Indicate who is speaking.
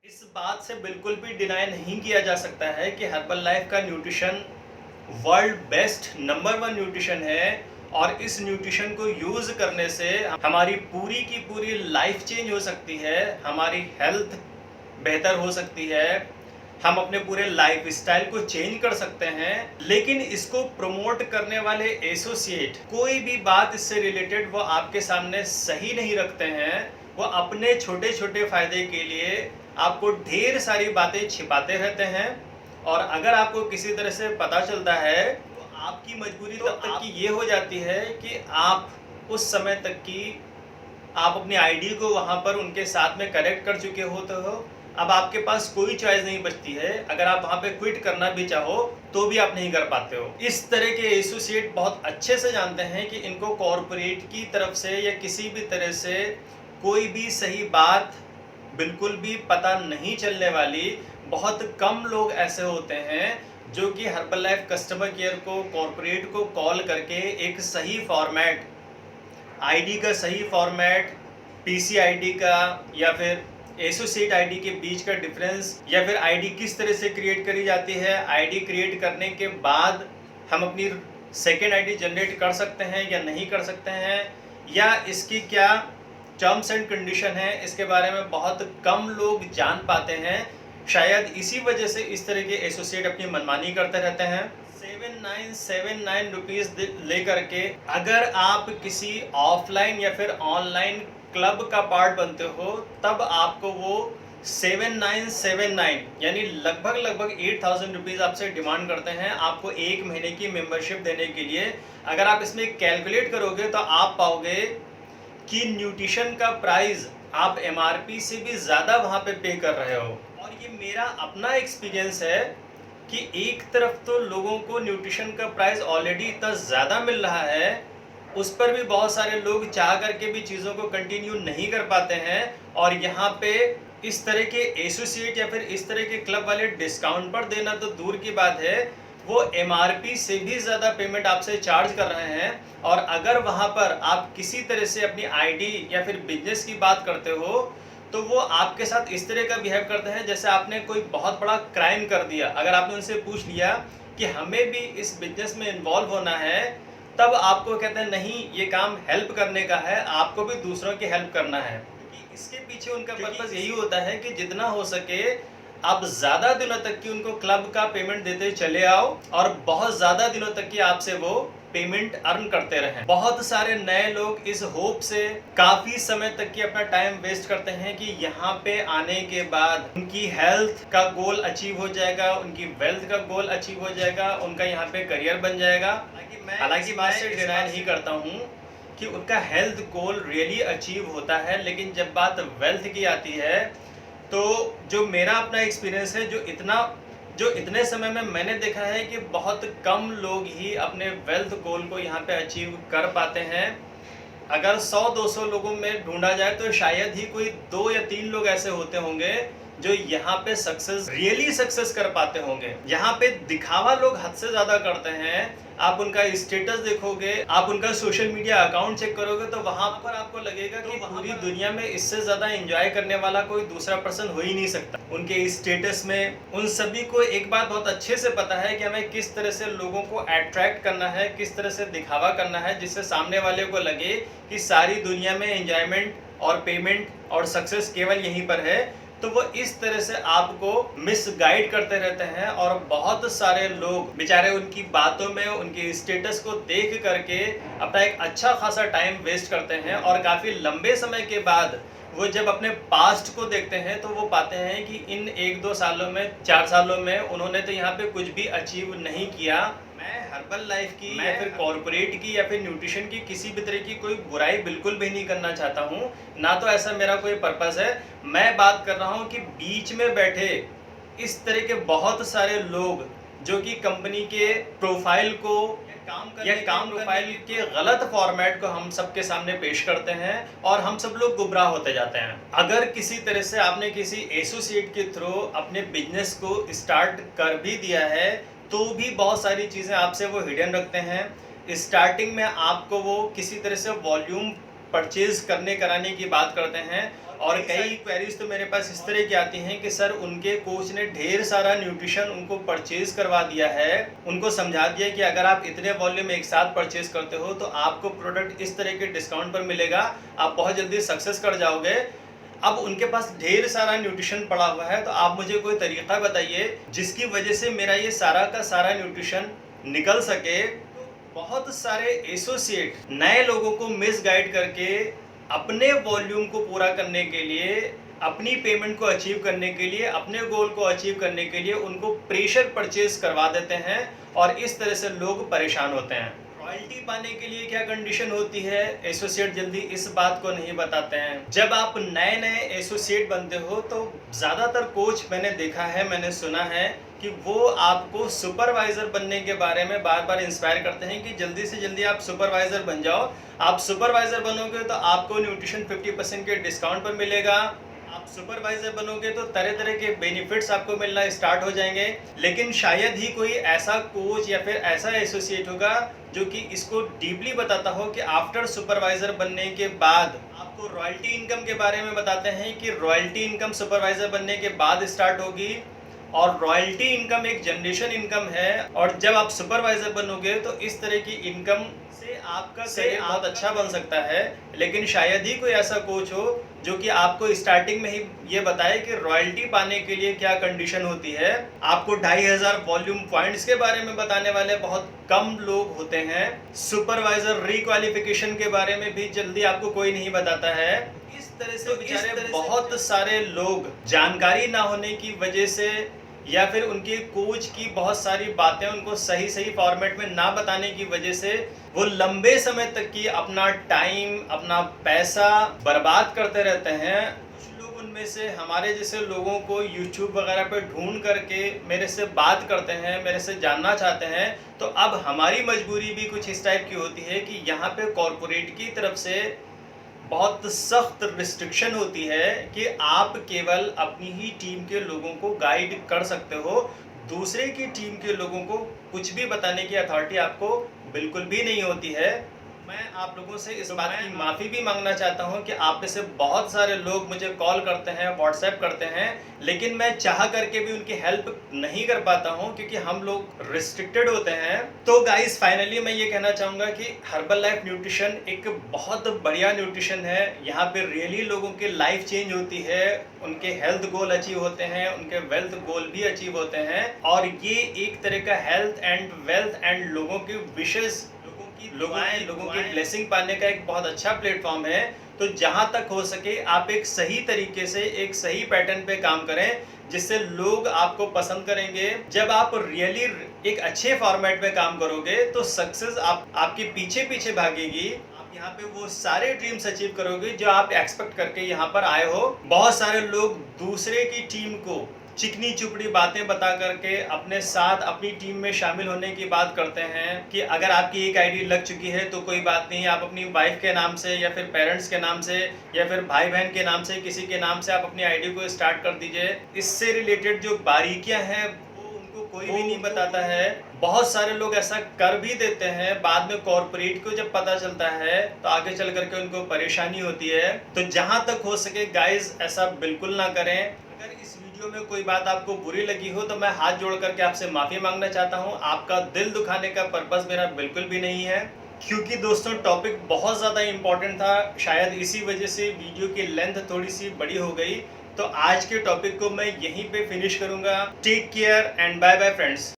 Speaker 1: इस बात से बिल्कुल भी डिनाई नहीं किया जा सकता है कि हर्बल लाइफ का nutrition world best number one nutrition है। और इस न्यूट्रिशन को यूज़ करने से हमारी पूरी की पूरी लाइफ चेंज हो सकती है, हमारी हेल्थ बेहतर हो सकती है, हम अपने पूरे लाइफ स्टाइल को चेंज कर सकते हैं। लेकिन इसको प्रमोट करने वाले एसोसिएट कोई भी बात इससे रिलेटेड वो आपके सामने सही नहीं रखते हैं। वो अपने छोटे छोटे फायदे के लिए आपको ढेर सारी बातें छिपाते रहते हैं। और अगर आपको किसी तरह से पता चलता है तो आपकी मजबूरी तब तक की ये हो जाती है कि आप उस समय तक की आप अपनी आईडी को वहाँ पर उनके साथ में कनेक्ट कर चुके होते हो। अब आपके पास कोई चॉइस नहीं बचती है, अगर आप वहाँ पे क्विट करना भी चाहो तो भी आप नहीं कर पाते हो। इस तरह के एसोसिएट बहुत अच्छे से जानते हैं कि इनको कॉरपोरेट की तरफ से या किसी भी तरह से कोई भी सही बात बिल्कुल भी पता नहीं चलने वाली। बहुत कम लोग ऐसे होते हैं जो कि हर्बल लाइफ कस्टमर केयर को, कॉरपोरेट को कॉल करके एक सही फॉर्मेट, आईडी का सही फॉर्मेट, पीसी आईडी का या फिर एसोसिएट आईडी के बीच का डिफरेंस, या फिर आईडी किस तरह से क्रिएट करी जाती है, आईडी क्रिएट करने के बाद हम अपनी सेकेंड आईडी जनरेट कर सकते हैं या नहीं कर सकते हैं, या इसकी क्या टर्म्स एंड कंडीशन है, इसके बारे में बहुत कम लोग जान पाते हैं। शायद इसी वजह से इस तरह के एसोसिएट अपनी मनमानी करते रहते हैं। 7979 रुपीज़ लेकर के अगर आप किसी ऑफलाइन या फिर ऑनलाइन क्लब का पार्ट बनते हो तब आपको वो 7979 यानी लगभग 8000 रुपीज़ आपसे डिमांड करते हैं आपको एक महीने की मेंबरशिप देने के लिए। अगर आप इसमें कैलकुलेट करोगे तो आप पाओगे कि न्यूट्रिशन का प्राइस आप एमआरपी से भी ज़्यादा वहाँ पे कर रहे हो। और ये मेरा अपना एक्सपीरियंस है कि एक तरफ तो लोगों को न्यूट्रिशन का प्राइस ऑलरेडी इतना ज़्यादा मिल रहा है, उस पर भी बहुत सारे लोग चाह करके भी चीज़ों को कंटिन्यू नहीं कर पाते हैं। और यहाँ पे इस तरह के एसोसिएट या फिर इस तरह के क्लब वाले डिस्काउंट पर देना तो दूर की बात है, वो एमआरपी से भी ज़्यादा पेमेंट आपसे चार्ज कर रहे हैं। और अगर वहाँ पर आप किसी तरह से अपनी आईडी या फिर बिजनेस की बात करते हो तो वो आपके साथ इस तरह का बिहेव करते हैं जैसे आपने कोई बहुत बड़ा क्राइम कर दिया। अगर आपने उनसे पूछ लिया कि हमें भी इस बिजनेस में इन्वॉल्व होना है, तब आपको कहते हैं नहीं, ये काम हेल्प करने का है, आपको भी दूसरों की हेल्प करना है। क्योंकि इसके पीछे उनका पर्पस यही होता है कि जितना हो सके आप ज़्यादा दिनों तक की उनको क्लब का पेमेंट देते चले आओ और बहुत ज़्यादा दिनों तक की आपसे वो पेमेंट अर्न करते रहें। बहुत सारे नए लोग इस होप से काफ़ी समय तक की अपना टाइम वेस्ट करते हैं कि यहाँ पे आने के बाद उनकी हेल्थ का गोल अचीव हो जाएगा, उनकी वेल्थ का गोल अचीव हो जाएगा, उनका यहाँ पे करियर बन जाएगा। हालांकि मैं इससे डिनाई नहीं करता हूँ कि उनका हेल्थ गोल रियली अचीव होता है, लेकिन जब बात वेल्थ की आती है तो जो मेरा अपना एक्सपीरियंस है, जो इतने समय में मैंने देखा है कि बहुत कम लोग ही अपने वेल्थ गोल को यहाँ पे अचीव कर पाते हैं। अगर 100-200 लोगों में ढूंढा जाए तो शायद ही कोई 2 या 3 लोग ऐसे होते होंगे जो यहाँ पे रियली सक्सेस कर पाते होंगे। यहाँ पे दिखावा लोग हद से ज़्यादा करते हैं। आप उनका स्टेटस देखोगे, आप उनका सोशल मीडिया अकाउंट चेक करोगे तो वहाँ पर आपको लगेगा कि पूरी दुनिया में इससे ज़्यादा एंजॉय करने वाला कोई दूसरा पर्सन हो ही नहीं सकता। उनके स्टेटस में उन सभी को एक बात बहुत अच्छे से पता है कि हमें किस तरह से लोगों को अट्रैक्ट करना है, किस तरह से दिखावा करना है जिससे सामने वाले को लगे कि सारी दुनिया में एंजॉयमेंट और पेमेंट और सक्सेस केवल यहीं पर है। तो वो इस तरह से आपको मिसगाइड करते रहते हैं और बहुत सारे लोग बेचारे उनकी बातों में, उनके स्टेटस को देख करके अपना एक अच्छा खासा टाइम वेस्ट करते हैं। और काफ़ी लंबे समय के बाद वो जब अपने पास्ट को देखते हैं तो वो पाते हैं कि इन 1-2 सालों में, 4 सालों में उन्होंने तो यहाँ पे कुछ भी अचीव नहीं किया। मैं हर्बल लाइफ की या फिर कॉरपोरेट की या फिर न्यूट्रिशन की किसी भी तरह की कोई बुराई बिल्कुल भी नहीं करना चाहता हूँ, ना तो ऐसा मेरा कोई पर्पस है। मैं बात कर रहा हूँ कि बीच में बैठे इस तरह के बहुत सारे लोग जो कि कंपनी के प्रोफाइल को या काम प्रोफाइल के गलत फॉर्मेट को हम सबके सामने पेश करते हैं और हम सब लोग गुमराह होते जाते हैं। अगर किसी तरह से आपने किसी एसोसिएट के थ्रू अपने बिजनेस को स्टार्ट कर भी दिया है तो भी बहुत सारी चीज़ें आपसे वो हिडन रखते हैं। स्टार्टिंग में आपको वो किसी तरह से वॉल्यूम परचेज करने कराने की बात करते हैं। और कई क्वेरीज तो मेरे पास इस तरह की आती हैं कि सर उनके कोच ने ढेर सारा न्यूट्रिशन उनको परचेज करवा दिया है, उनको समझा दिया कि अगर आप इतने वॉल्यूम एक साथ परचेज करते हो तो आपको प्रोडक्ट इस तरह के डिस्काउंट पर मिलेगा, आप बहुत जल्दी सक्सेस कर जाओगे। अब उनके पास ढेर सारा न्यूट्रिशन पड़ा हुआ है, तो आप मुझे कोई तरीका बताइए जिसकी वजह से मेरा ये सारा का सारा न्यूट्रिशन निकल सके। बहुत सारे एसोसिएट नए लोगों को मिसगाइड करके अपने वॉल्यूम को पूरा करने के लिए, अपनी पेमेंट को अचीव करने के लिए, अपने गोल को अचीव करने के लिए उनको प्रेशर परचेज करवा देते हैं और इस तरह से लोग परेशान होते हैं। रॉयल्टी पाने के लिए क्या कंडीशन होती है, एसोसिएट जल्दी इस बात को नहीं बताते हैं। जब आप नए नए एसोसिएट बनते हो तो ज़्यादातर कोच मैंने देखा है, मैंने सुना है कि वो आपको सुपरवाइज़र बनने के बारे में बार बार इंस्पायर करते हैं कि जल्दी से जल्दी आप सुपरवाइज़र बन जाओ। आप सुपरवाइज़र बनोगे तो आपको न्यूट्रिशन 50% के डिस्काउंट पर मिलेगा, आप सुपरवाइजर बनोगे तो तरह तरह के बेनिफिट्स आपको मिलना स्टार्ट हो जाएंगे। लेकिन शायद ही कोई ऐसा कोच या फिर ऐसा एसोसिएट होगा जो कि इसको डीपली बताता हो कि आफ्टर सुपरवाइजर बनने के बाद आपको रॉयल्टी इनकम के बारे में बताते हैं कि रॉयल्टी इनकम सुपरवाइजर बनने के बाद स्टार्ट होगी और रॉयल्टी इनकम एक जनरेशन इनकम है और जब आप सुपरवाइजर बनोगे तो इस तरह की इनकम से आपका करियर बहुत अच्छा बन सकता है। लेकिन शायद ही कोई ऐसा कोच हो जो कि आपको स्टार्टिंग में ही ये बताए कि रॉयल्टी पाने के लिए क्या कंडीशन होती है। आपको 2500 वॉल्यूम पॉइंट्स के बारे में बताने वाले बहुत कम लोग होते हैं। सुपरवाइजर रिक्वालिफिकेशन के बारे में भी जल्दी आपको कोई नहीं बताता है। इस तरह से बेचारे बहुत सारे लोग जानकारी ना होने की वजह से या फिर उनके कोच की बहुत सारी बातें उनको सही सही फॉर्मेट में ना बताने की वजह से वो लंबे समय तक की अपना टाइम, अपना पैसा बर्बाद करते रहते हैं। कुछ लोग उनमें से हमारे जैसे लोगों को YouTube वगैरह पे ढूंढ करके मेरे से बात करते हैं, मेरे से जानना चाहते हैं। तो अब हमारी मजबूरी भी कुछ इस टाइप की होती है कि यहाँ पे कॉरपोरेट की तरफ से बहुत सख्त रिस्ट्रिक्शन होती है कि आप केवल अपनी ही टीम के लोगों को गाइड कर सकते हो, दूसरे की टीम के लोगों को कुछ भी बताने की अथॉरिटी आपको बिल्कुल भी नहीं होती है। मैं आप लोगों से इस बात की माफ़ी भी मांगना चाहता हूं कि आप में से बहुत सारे लोग मुझे कॉल करते हैं, व्हाट्सएप करते हैं, लेकिन मैं चाह करके भी उनकी हेल्प नहीं कर पाता हूं क्योंकि हम लोग रिस्ट्रिक्टेड होते हैं। तो गाइस फाइनली मैं ये कहना चाहूँगा कि हर्बल लाइफ न्यूट्रिशन एक बहुत बढ़िया न्यूट्रिशन है। यहाँ पे रियली लोगों की लाइफ चेंज होती है, उनके हेल्थ गोल अचीव होते हैं, उनके वेल्थ गोल भी अचीव होते हैं और ये एक तरह का हेल्थ एंड वेल्थ एंड लोगों की विशेष लोगों की ब्लेसिंग पाने का एक बहुत अच्छा प्लेटफॉर्म है। तो जहां तक हो सके आप एक सही तरीके से एक सही पैटर्न पे काम करें जिससे लोग आपको पसंद करेंगे। जब आप रियली एक अच्छे फॉर्मेट में काम करोगे तो सक्सेस आपके पीछे पीछे भागेगी। आप यहाँ पे वो सारे ड्रीम्स अचीव करोगे जो आप एक्सपेक्ट करके यहाँ पर आए हो। बहुत सारे लोग दूसरे की टीम को चिकनी चुपड़ी बातें बता करके अपने साथ अपनी टीम में शामिल होने की बात करते हैं कि अगर आपकी एक आईडी लग चुकी है तो कोई बात नहीं, आप अपनी वाइफ के नाम से या फिर पेरेंट्स के नाम से या फिर भाई बहन के नाम से किसी के नाम से आप अपनी आईडी को स्टार्ट कर दीजिए। इससे रिलेटेड जो बारीकियां हैं वो उनको कोई भी नहीं बताता है। बहुत सारे लोग ऐसा कर भी देते हैं, बाद में कॉर्पोरेट को जब पता चलता है तो आगे चल करके उनको परेशानी होती है। तो जहां तक हो सके गाइज ऐसा बिल्कुल ना करें। अगर इस वीडियो में कोई बात आपको बुरी लगी हो तो मैं हाथ जोड़ करके आपसे माफ़ी मांगना चाहता हूं। आपका दिल दुखाने का पर्पस मेरा बिल्कुल भी नहीं है, क्योंकि दोस्तों टॉपिक बहुत ज़्यादा इम्पोर्टेंट था। शायद इसी वजह से वीडियो की लेंथ थोड़ी सी बड़ी हो गई। तो आज के टॉपिक को मैं यहीं पे फिनिश करूंगा। Take care and bye bye friends.